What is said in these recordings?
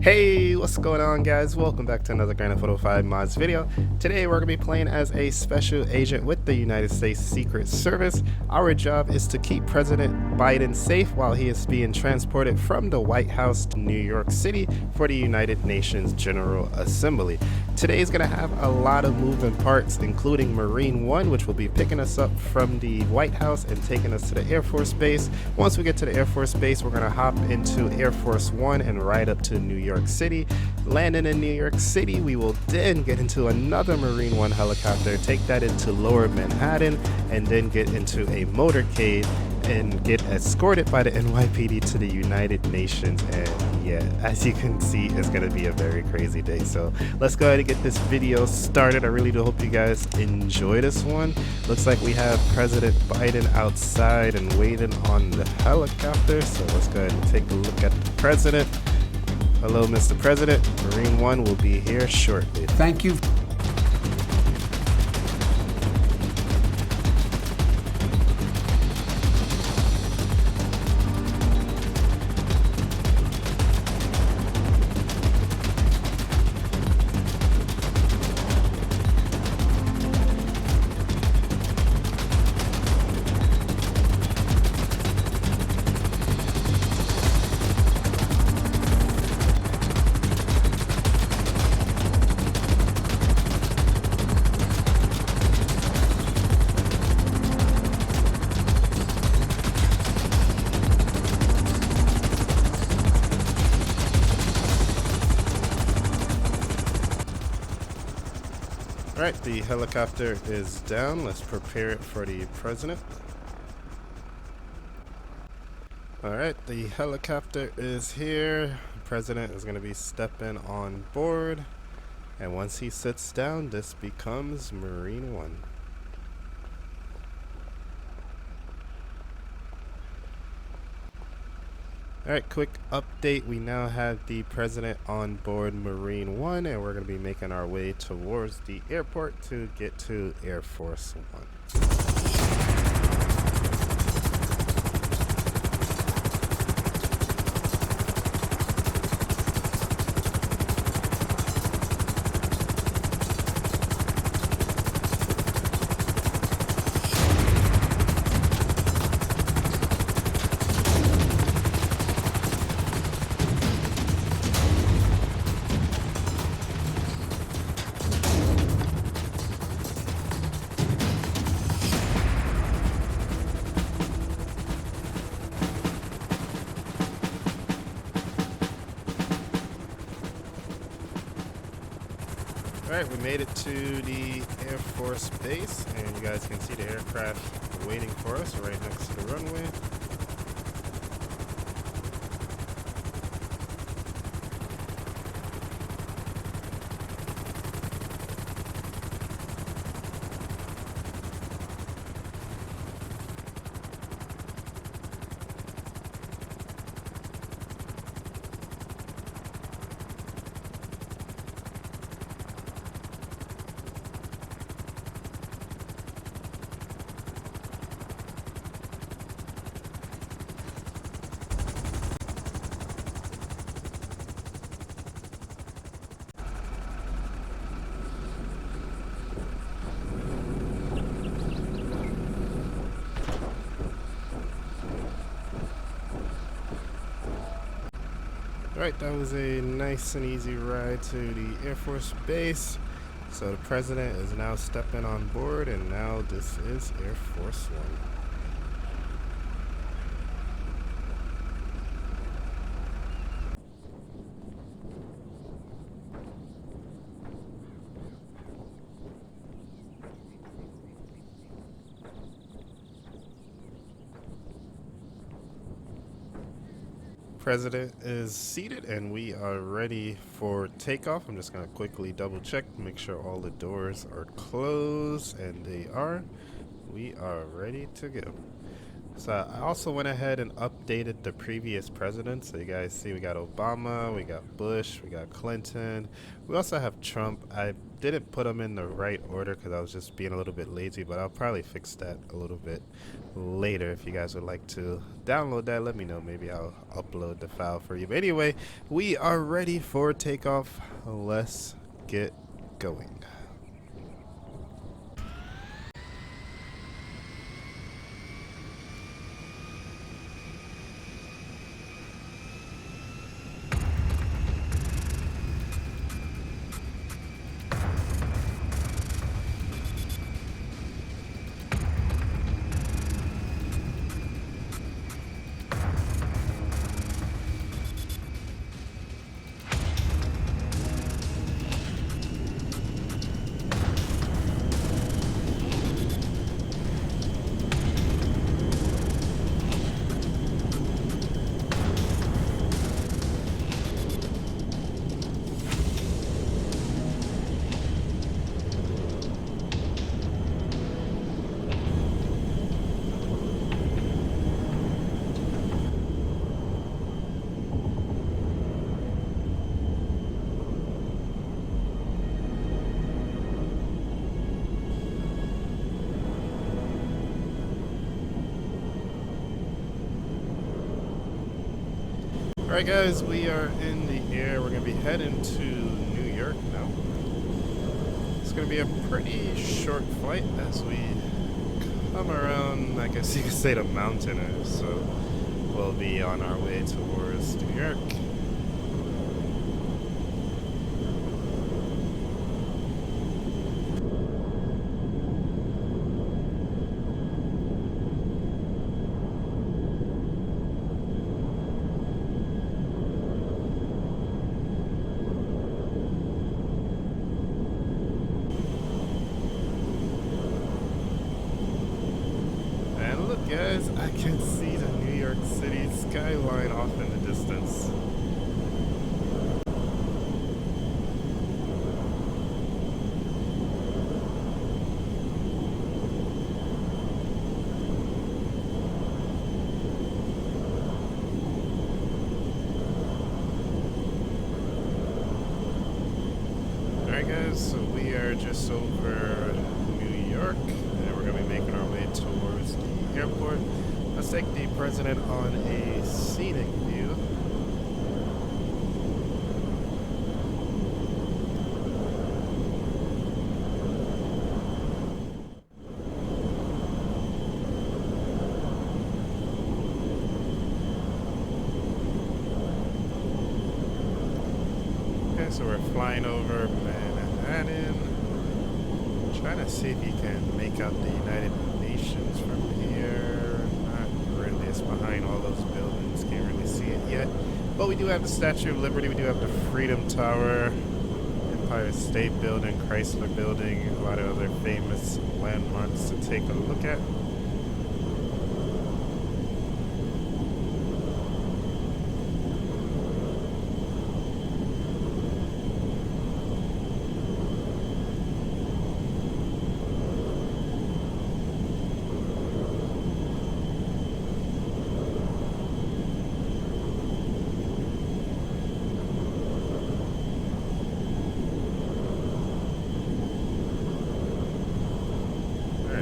Hey, what's going on, guys? Welcome back to another Grand Theft Auto 5 mods video. Today we're going to be playing as a special agent with the United States Secret Service. Our job is to keep President Biden safe while he is being transported from the White House to New York City for the United Nations General Assembly. Today is going to have a lot of moving parts, including Marine One, which will be picking us up from the White House and taking us to the Air Force Base. Once we get to the Air Force Base, we're going to hop into Air Force One and ride up to New York City. Landing in New York City, we will then get into another Marine One helicopter, take that into Lower Manhattan, and then get into a motorcade and get escorted by the NYPD to the United Nations. And yeah, as you can see, it's gonna be a very crazy day. So let's go ahead and get this video started. I really do hope you guys enjoy this one. Looks like we have President Biden outside and waiting on the helicopter. So let's go ahead and take a look at the president. Hello, Mr. President. Marine One will be here shortly. Thank you. Alright, the helicopter is down. Let's prepare it for the president. Alright, the helicopter is here. The president is going to be stepping on board. And once he sits down, this becomes Marine One. Alright, quick update. We now have the president on board Marine One, and we're going to be making our way towards the airport to get to Air Force One. Alright, we made it to the Air Force Base, and you guys can see the aircraft waiting for us right next to the runway. Alright, that was a nice and easy ride to the Air Force Base. So the president is now stepping on board, and now this is Air Force One. President is seated and we are ready for takeoff. I'm just going to quickly double check, make sure all the doors are closed, and they are. We are ready to go. So I also went ahead and updated the previous presidents. So you guys see we got Obama, we got Bush, we got Clinton. We also have Trump. I didn't put them in the right order because I was just being a little bit lazy, but I'll probably fix that a little bit later. If you guys would like to download that, let me know. Maybe I'll upload the file for you. But anyway, we are ready for takeoff. Let's get going. Alright guys, we are in the air. We're going to be heading to New York now. It's going to be a pretty short flight as we come around, I guess you could say, the mountain. So we'll be on our way towards New York. Guys, I can see the New York City skyline off in the distance. Alright guys, so we are just over New York, and we're going to be making our way towards the airport. Let's take the president on a scenic view. Okay, so we're flying over Manhattan. Trying to see if you can make out the United Nations from here. Not really. It's behind all those buildings. Can't really see it yet. But we do have the Statue of Liberty. We do have the Freedom Tower, Empire State Building, Chrysler Building, a lot of other famous landmarks to take a look at.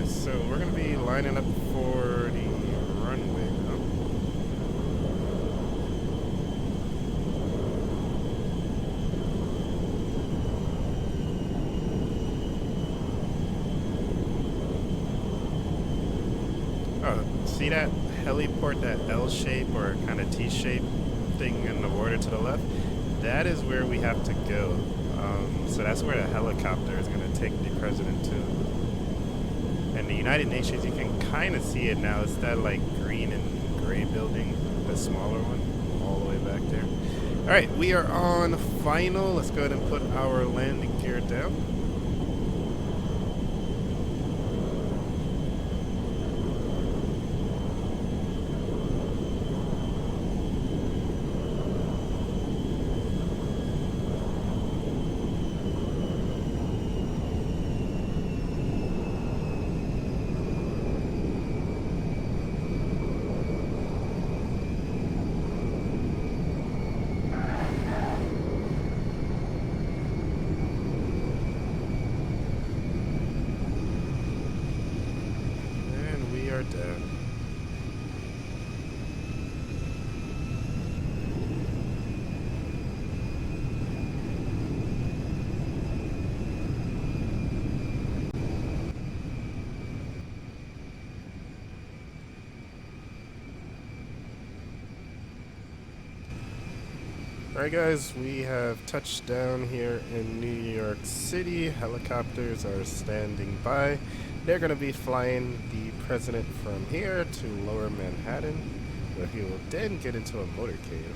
So we're going to be lining up for the runway now. Oh, see that heliport, that L shape or kind of T shape thing in the water to the left? That is where we have to go. So that's where the helicopter is going to take the president to. And the United Nations, you can kind of see it now. It's that like green and gray building, the smaller one, all the way back there. All right, we are on final. Let's go ahead and put our landing gear down. Alright guys, we have touched down here in New York City. Helicopters are standing by. They're going to be flying the president from here to Lower Manhattan, where he will then get into a motorcade.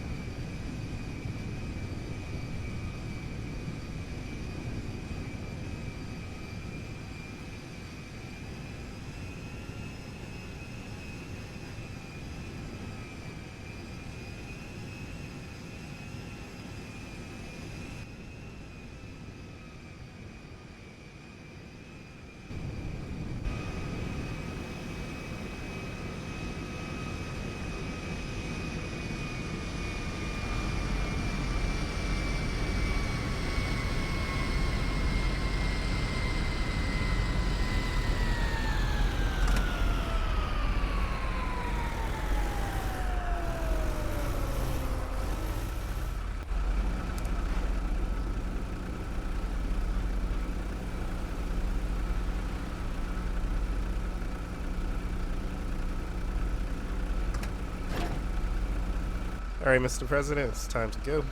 Alright, Mr. President, it's time to go.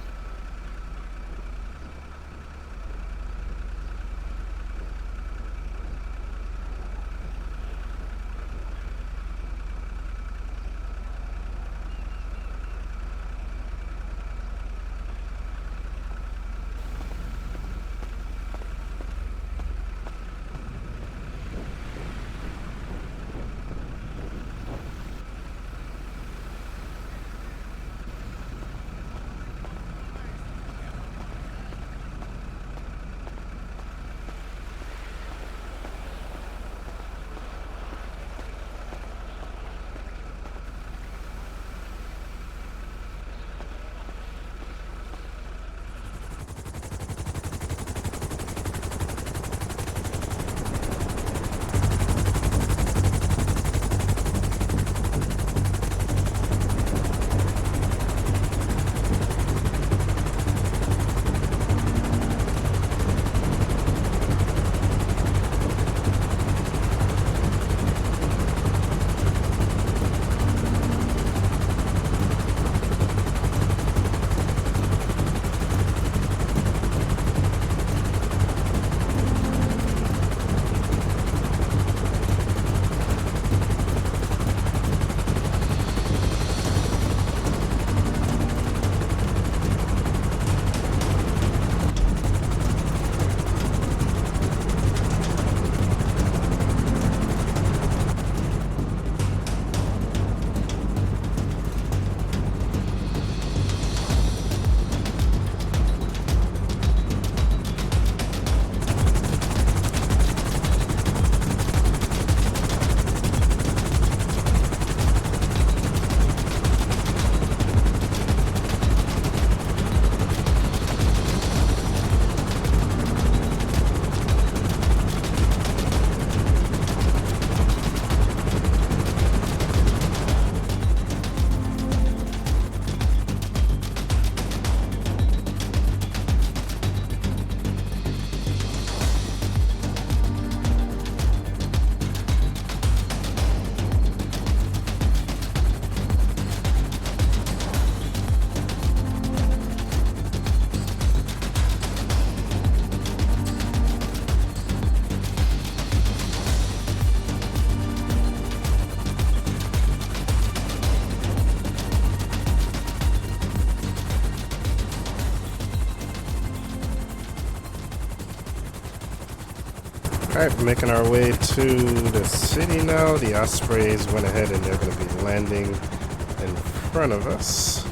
Alright, we're making our way to the city now. The Ospreys went ahead and they're going to be landing in front of us.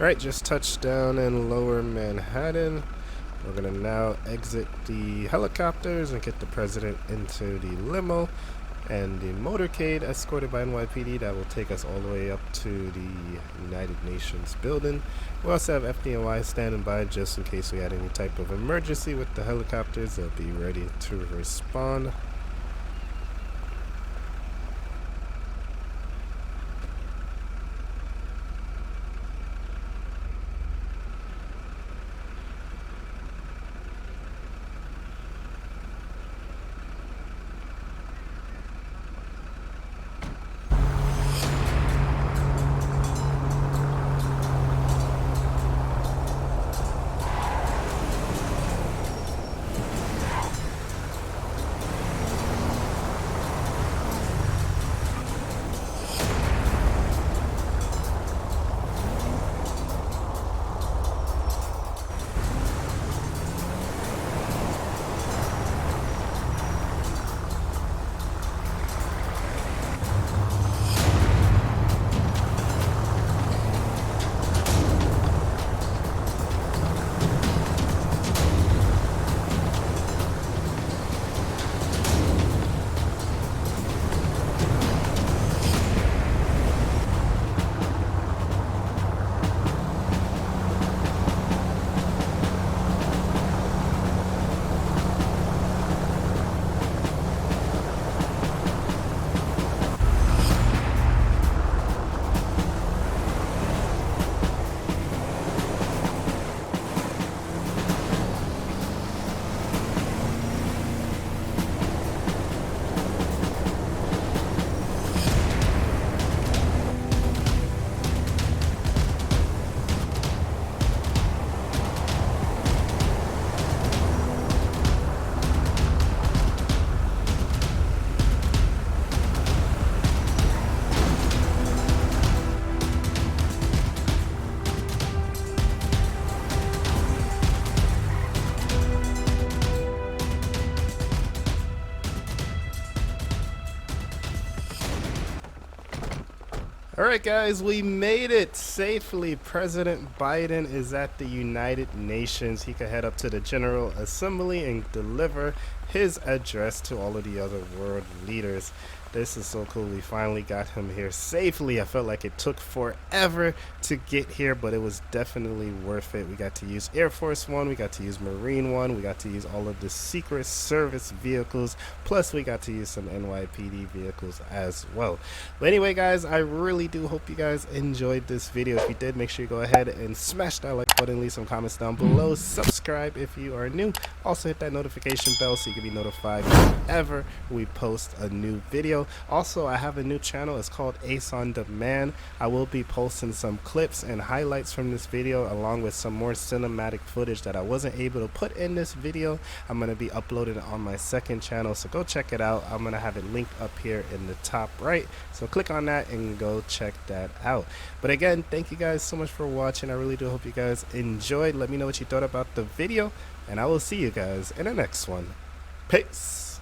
Alright, just touched down in lower Manhattan. We're gonna now exit the helicopters and get the president into the limo and the motorcade escorted by NYPD that will take us all the way up to the United Nations building. We also have FDNY standing by just in case we had any type of emergency with the helicopters. They'll be ready to respond. Alright guys, we made it safely. President Biden is at the United Nations. He could head up to the General Assembly and deliver his address to all of the other world leaders. This is so cool. We finally got him here safely. I felt like it took forever to get here, but it was definitely worth it. We got to use Air Force One, we got to use Marine One, we got to use all of the Secret Service vehicles, plus we got to use some NYPD vehicles as well. But anyway guys, I really do hope you guys enjoyed this video. If you did, make sure you go ahead and smash that like button, leave some comments down below, subscribe if you are new, also hit that notification bell so you can be notified whenever we post a new video. Also, I have a new channel. It's called Ace on Demand. I will be posting some clips and highlights from this video along with some more cinematic footage that I wasn't able to put in this video. I'm going to be uploading it on my second channel, so go check it out. I'm going to have it linked up here in the top right, so click on that and go check that out. But again, thank you guys so much for watching. I really do hope you guys enjoyed. Let me know what you thought about the video, and I will see you guys in the next one. Peace.